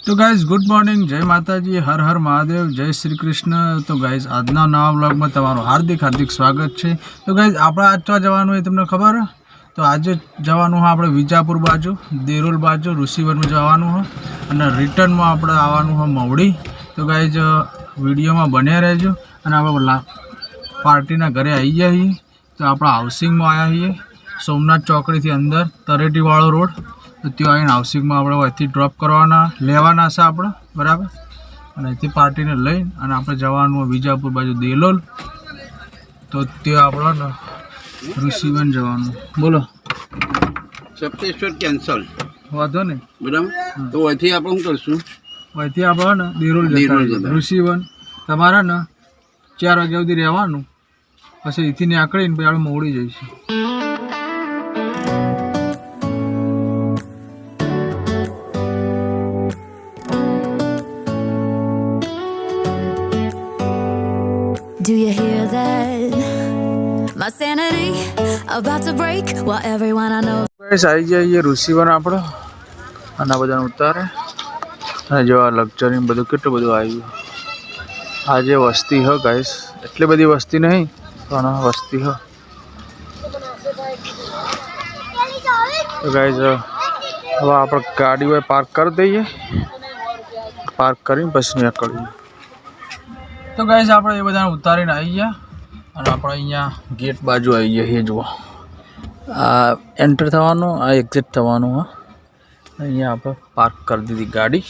तो guys good morning, जय माताजी, हर हर महादेव, जय श्री कृष्ण। तो गाइज આજના નવા વ્લોગમાં તમારું હાર્દિક સ્વાગત છે। તો ગાइज આપણે આજ તો જવાનું હોય તમને ખબર હે? તો આજે જવાનું હોય આપણે વિજાપુર બાજુ, દેરોલ બાજુ ઋષિવનમાં જવાનું હોય અને રિટર્નમાં આપણે આવવાનું હોય મવડી। તો ગાइज વિડીયોમાં બન્યા રહેજો અને આપણે પાર્ટીના ઘરે આવી ગયા છીએ। તો આપણે હાઉસિંગમાં આવ્યા છીએ સોમનાથ ચોકડીથી અંદર તરેટીવાળો રોડ। तो त्यो आईने हाउसिंगमां आपणे અહીંથી ડ્રોપ કરવાના લેવાના છે આપણે બરાબર અને અહીંથી પાર્ટીને લઈને અને આપણે જવાનું વિજાપુર બાજુ દેલોલ। તો त्यो આપણે ઋષિવન જવાનું। બોલો સપ્તેશ્વર કેન્સલ વાંધો નહીં બરાબર। તો અહીંથી આપણે શું કરશું? અહીંથી આપણે ને દેરોલ જતા ઋષિવન તમારે ને 4 વાગ્યા સુધી રહેવાનું, પછી અહીંથી નીકળીને પછી આપણે મોડી જઈશું। Do you hear that? My sanity about to break while everyone I know. Guys આવી જઈએ ઋષિવન આપણે અને બધાને ઉતારે અને જો આ લક્ઝરી બધું કેટલું બધું આવ્યું। આજે વસ્તી હ ગાઈસ, એટલી બધી વસ્તી નહીં પણ વસ્તી હ। તો ગાઈસ હવે આપણે ગાડી હોય પાર્ક કરી દઈએ, પાર્ક કરીને પછી નીકળીએ। तो गाइस આપણે એ બધાને ઉતારીને આવી ગયા અને આપણે અહીંયા ગેટ બાજુ આવી ગયા છીએ। જુઓ આ એન્ટર થવાનું, આ એક્ઝિટ થવાનું હા। અહીંયા આપણે પાર્ક કરી દીધી ગાડી।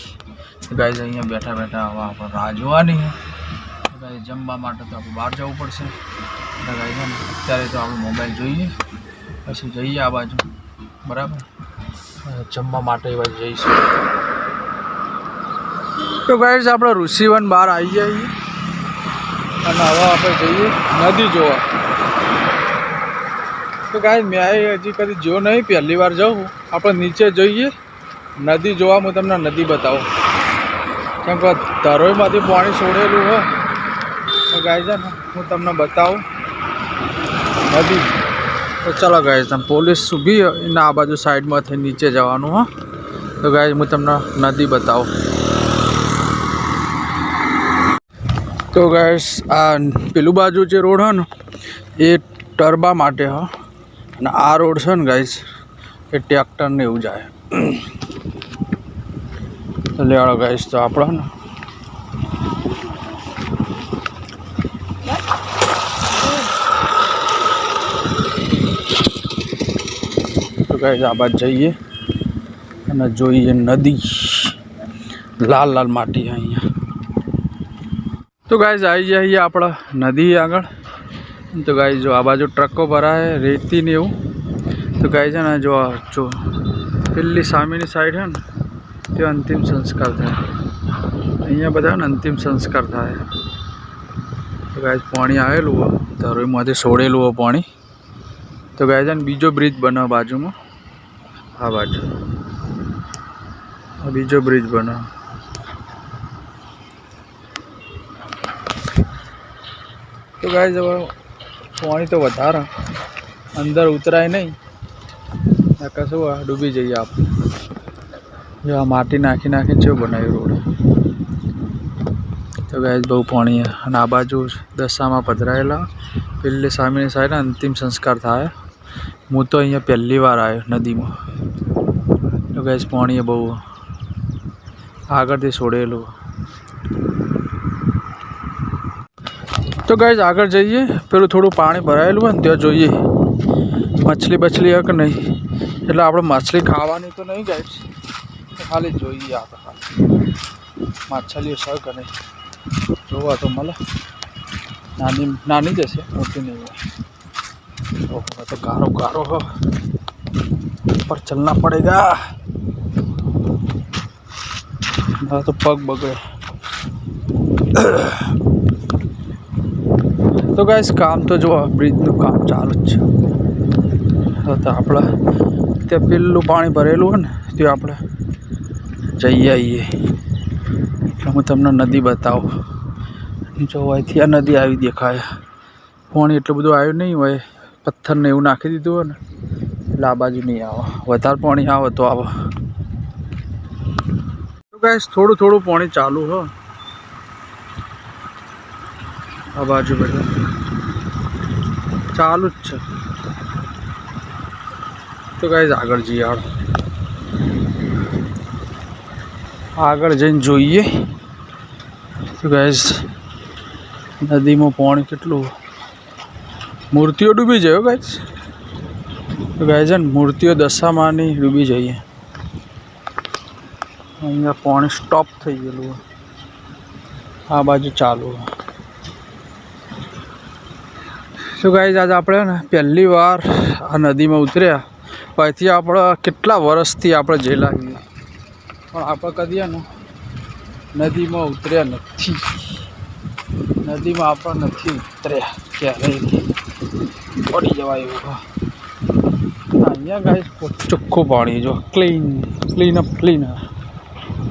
ગાઈસ અહીંયા બેઠા બેઠા હવે આપણે રાહ જોવાની છે। ગાઈસ જમવા માટે તો આપણે બહાર જવું પડશે। ગાઈસ અત્યારે તો આપણે મોબાઈલ જોઈએ પછી જઈએ આ બાજુ બરાબર, જમવા માટે એ બાજુ જઈશું। તો ગાઈસ આપણે ઋષિવન બહાર આવી ગયા છીએ અને હવે આપણે જઈએ નદી જોવા। તો ગાઈસ મેં હજી કદી જોયો નહીં, પહેલી વાર જાઉં। આપણે નીચે જઈએ નદી જોવા, હું તમને નદી બતાવું કેમ કે ધરોઈમાંથી પાણી છોડેલું હોય। તો ગાઈસ છે ને હું તમને બતાવું નદી। તો ચાલો ગાઈસ, તમે પોલીસ ઊભી એને આ બાજુ સાઈડમાંથી નીચે જવાનું હા। તો ગાઈસ હું તમને નદી બતાવું। तो गाइस आ पेलू बाजू जो रोड है ना ये टर्बा माटे है અને આ રોડ છે ને ગાઈસ એ ટ્રેક્ટર ને એવું જાય। તો લેવાડો ગાઈસ, તો આપણે ને તો ગાઈસ આ બાજુ જઈએ અને જોઈએ નદી, લાલ લાલ માટી અહીંયા। तो गाइस आई जाइए अपना नदी आग। तो गाइस जो आ बाजू ट्रको भरा है रेती ने एवं। तो गाइस है ना जो पेली सामेनी साइड है ना तो अंतिम संस्कार था, अँ बता अंतिम संस्कार था। तो गाइस पानी आएलू हो धरोईमांथी छोड़ेलू हो पानी। तो गाइस है बीजो ब्रिज बना बाजू में, आ बाजू बीजो ब्रिज बना। तो गाइस अब पानी तो વધારે अंदर उतराय नहीं, कसो डूबी जाइए आप। जो आ माटी नाखी नाखी जो बनाई रोड। तो गाइस बहु पानी है और आ बाजू दशा में पधरायेला पेली सामेनी साइड अंतिम संस्कार थाय। हूँ तो अँ पहली बार आयो नदी में। तो गाइस पानी है बहु आगळथी छोड़ेलू। तो गाइस आगे जाइए, पेलू थोड़ू पानी भरायेलू है त्या जोईए मछली बछली है कि नहीं। એટલે આપણે માછલી ખાવાની તો નહીં ગાઈસ, ખાલી જોઈએ આપણે ખાલી માછલીઓ છે કે નહીં જોવા તો મળે। નાની નાની જ હશે, મોટી નહીં હોય। ओहो तो गारो गारो हो, ऊपर चलना पड़ेगा ना तो पग बगड़े। तो गाइस काम तो जो ब्रिजनु काम चालू ज छे। तो આપણે ત્યાં પેલું પાણી ભરેલું હોય ને તે આપણે જઈ આવીએ। એટલે હું તમને નદી બતાવું। જો અહીંથી આ નદી આવી દેખાય, પાણી એટલું બધું આવ્યું નહીં હોય, પથ્થરને એવું નાખી દીધું હોય ને એટલે આ બાજુ નહીં આવે, વધારે પાણી આવે તો આવે। ગાઈસ થોડું થોડું પાણી ચાલુ હો આ બાજુ બધું ચાલુ જ છે. તો ગાઈસ આગળ જઈએ, આગળ જઈને જોઈએ. તો ગાઈસ નદીમાં પાણી કેટલું, મૂર્તિઓ ડૂબી જાય ગાઈસ. તો ગાઈસ મૂર્તિઓ દશામાની ડૂબી જઈએ. અહીંયા પાણી સ્ટોપ થઈ ગયેલું, આ બાજુ ચાલુ. તો ગાઈસ આજે આપણે ને પહેલી વાર આ નદીમાં ઉતર્યા. અહીંથી આપણે કેટલા વર્ષથી આપણે જેલા છીએ, પણ આપણે કદી ને નદીમાં ઉતર્યા નથી. નદીમાં આપણે નથી ઉતર્યા ક્યારેય, પડી જવાય એવું. અહીંયા ગાઈસ ચોખ્ખું પાણી, જો ક્લીન ક્લીન અપ ક્લીન,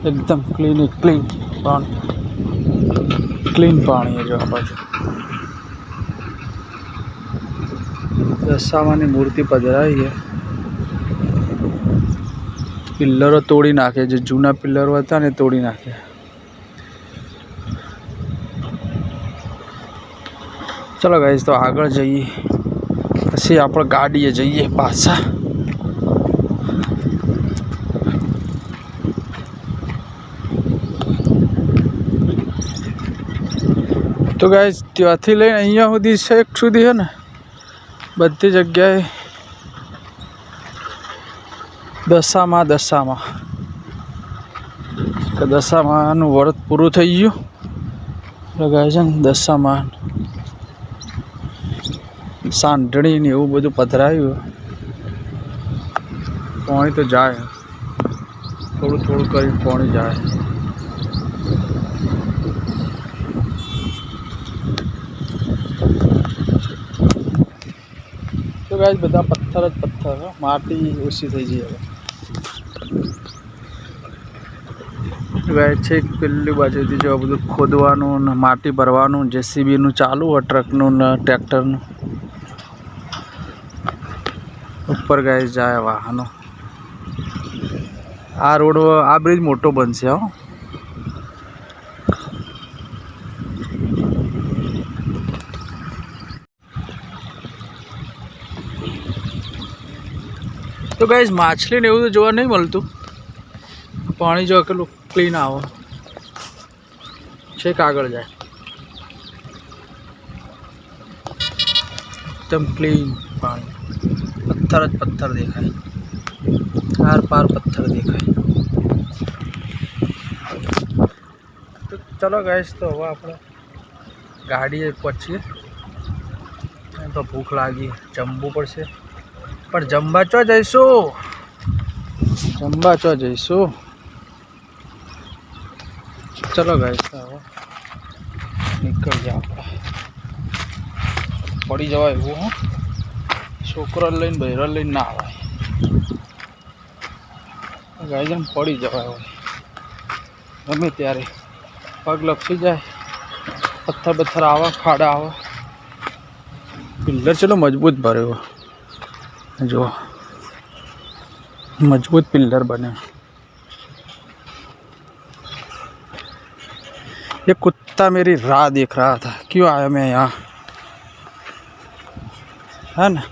એકદમ ક્લીન પાણી, ક્લીન પાણી. જો આ બાજુ દશામાની મૂર્તિ પધરાઈ છે. પિલ્લરો તોડી નાખે, જે જૂના પિલ્લરો હતા ને તોડી નાખે. ચલો ગાઈસ તો આગળ જઈએ, પછી આપણે ગાડીએ જઈએ પાછા. તો ગાઈસ ત્યાંથી લઈને અહીંયા સુધી છેક સુધી છે ને બધી જગ્યાએ દશામાનું વ્રત પૂરું થઈ ગયું. તો ગાઈસ છે ને દશામાન સાંઢણી ને એવું બધું પધરાયું. પાણી તો જાય, થોડું થોડું કરીને પાણી જાય. તો ગાઈસ બધા પથ્થર જ પથ્થર, માટી ઓછી થઈ ગઈ હવે. ગાઈસ છેક પેલી બાજુથી જો બધું ખોદવાનું ને માટી ભરવાનું જેસીબીનું ચાલુ હોય, ટ્રકનું ને ટ્રેક્ટરનું. ઉપર ગાઈસ જાય વાહનો. આ રોડ, આ બ્રિજ મોટો બનશે હો. તો ગાઈસ માછલી ને એવું તો જોવા નહીં મળતું. પાણી જો કેટલું ક્લીન આવે, છેક આગળ જાય, એકદમ ક્લીન પાણી. પથ્થર જ પથ્થર દેખાય, આર પાર પથ્થર દેખાય. તો ચલો ગાઈસ તો હવે આપણે ગાડીએ પહોંચીએ. તો ભૂખ લાગી, જમવું પડશે. પણ જમવા ચો જઈશું, ચલો ગાઈસ હવે નીકળીએ આપણે. પડી જવાય એવું હો, છોકરા લઈને બહેરા લઈને ના આવે ગાઈસ. પડી જવાય હોય ગમે ત્યારે, પગ લપસી જાય, પથ્થર આવે, ખાડા આવે. પિલ્લર ચલો મજબૂત ભર્યો, जो मजबूत पिलर बने. ये कुत्ता मेरी राह देख रहा था, क्यों आया मैं यहाँ, है ना.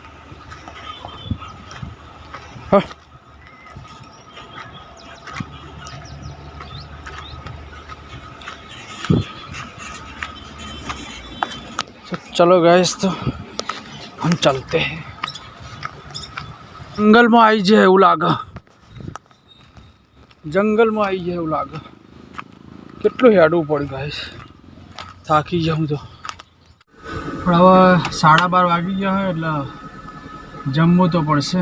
चलो गाइस तो हम चलते हैं. જંગલમાં આવી જાય એવું લાગે, જંગલમાં આવી જાય એવું લાગે. કેટલું હેડવું પડ્યું ગાઈસ, થાકી જાઉં તો. પણ હવે 12:30 વાગી ગયા હોય એટલે જમવું તો પડશે.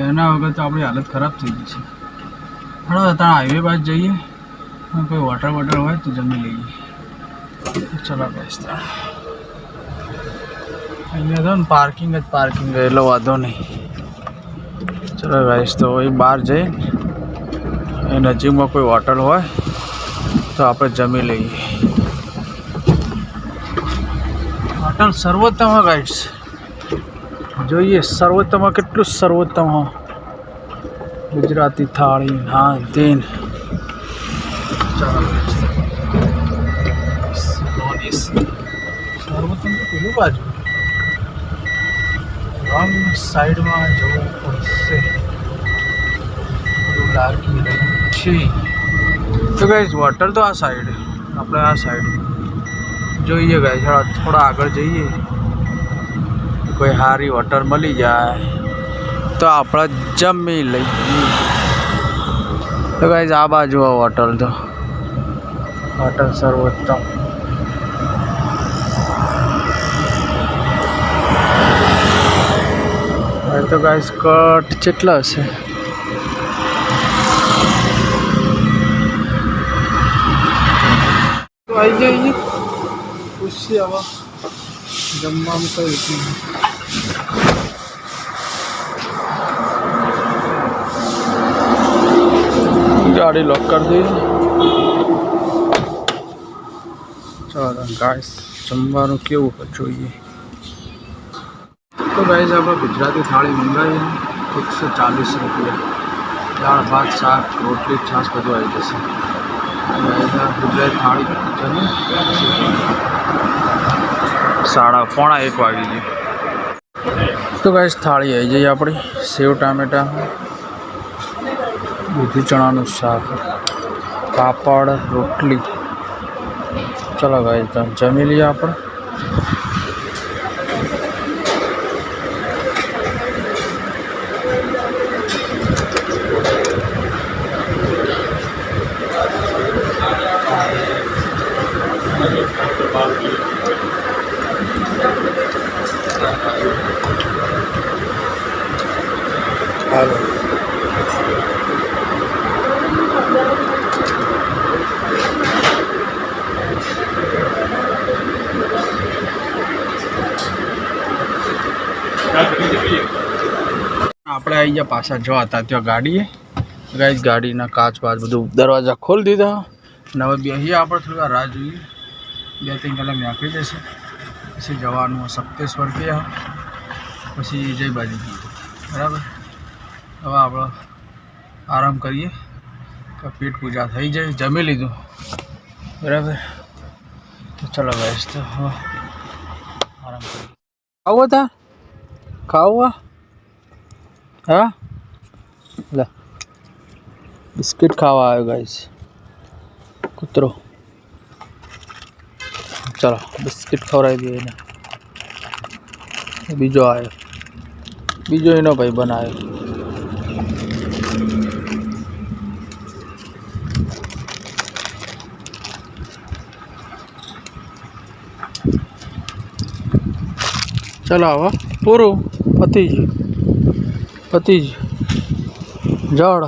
એના વગર તો આપણી હાલત ખરાબ થઈ ગઈ છે. પણ ત્યાં હાઈવે બાજુ જઈએ, કોઈ વોટર હોય તો જમી લઈએ. ચલો ગાઈસ, અહીંયા તો ને પાર્કિંગ એટલે વાંધો નહીં. ચલો ગાઈસ તો એ બહાર જઈએ, એ નજીકમાં કોઈ હોટલ હોય તો આપણે જમી લઈએ. હોટલ સર્વોત્તમ ગાઈસ, જોઈએ સર્વોત્તમ કેટલું સર્વોત્તમ ગુજરાતી થાળી, હા તેન ચાલો નોન એસી સર્વોત્તમ તો પેલું બાજુ રોંગ સાઈડમાં જવું પડશે એવું લાગી રહ્યું છે. તો ગાઈઝ હોટલ તો આ સાઈડ, આપણે આ સાઈડ જોઈએ ગાઈઝ. થોડા આગળ જઈએ કોઈ સારી હોટલ મળી જાય તો આપણે જમી લઈએ. તો ગાઈઝ આ બાજુ હોટલ, તો હોટલ સર્વોત્તમ. તો ગાઈઝ કટ કેટલા હશે? તો આવી જઈએ પૂછીએ હવે જમવાનું કઈ રીતનું. ગાડી લોક કરી દઈએ. ચાલો ગાઈસ જમવાનું કેવું જોઈએ. તો ગાઈસ આપણે ગુજરાતી થાળી મંગાવીએ 140 રૂપિયા. દાળ ભાત શાક રોટલી છાશ બધું આવી જશે. ગુજરાતી થાળી જમે 1:45 વાગી ગઈ. તો ગાઈસ થાળી આવી જઈએ આપણી. સેવ ટામેટા, દૂધી ચણાનું શાક, પાપડ, રોટલી. ચલો ગાઈસ જમી લઈએ આપણે. હાલો આપણે આવી ગયા પાછા જવા હતા ત્યાં ગાડીએ. ગાઈસ ગાડીના કાચ બાચ બધું દરવાજા ખોલી દીધા અને હવે બેસીએ આપણે. થોડી વાર રાહ જોઈએ, 2-3 કલાક નીકળી જશે. પછી જવાનું સપ્તેશ્વર ગયા, પછી જય બાજુ બરાબર. હવે આપણે આરામ કરીએ કે પેટ પૂજા થઈ જાય. જમી લીધું બરાબર. તો ચલો ગાઈસ તો હવે આરામ કરીએ. ખાવું હતા? ખાવું? હા લે બિસ્કિટ ખાવા આવ્યો ગાઈસ કૂતરો. ચલો બિસ્કિટ ખવડાવી દઈએ એને. બીજો આવ્યો, બીજો એનો ભાઈ બનાવ્યો. ચલો હવે પૂરું પતી ગયું જડ.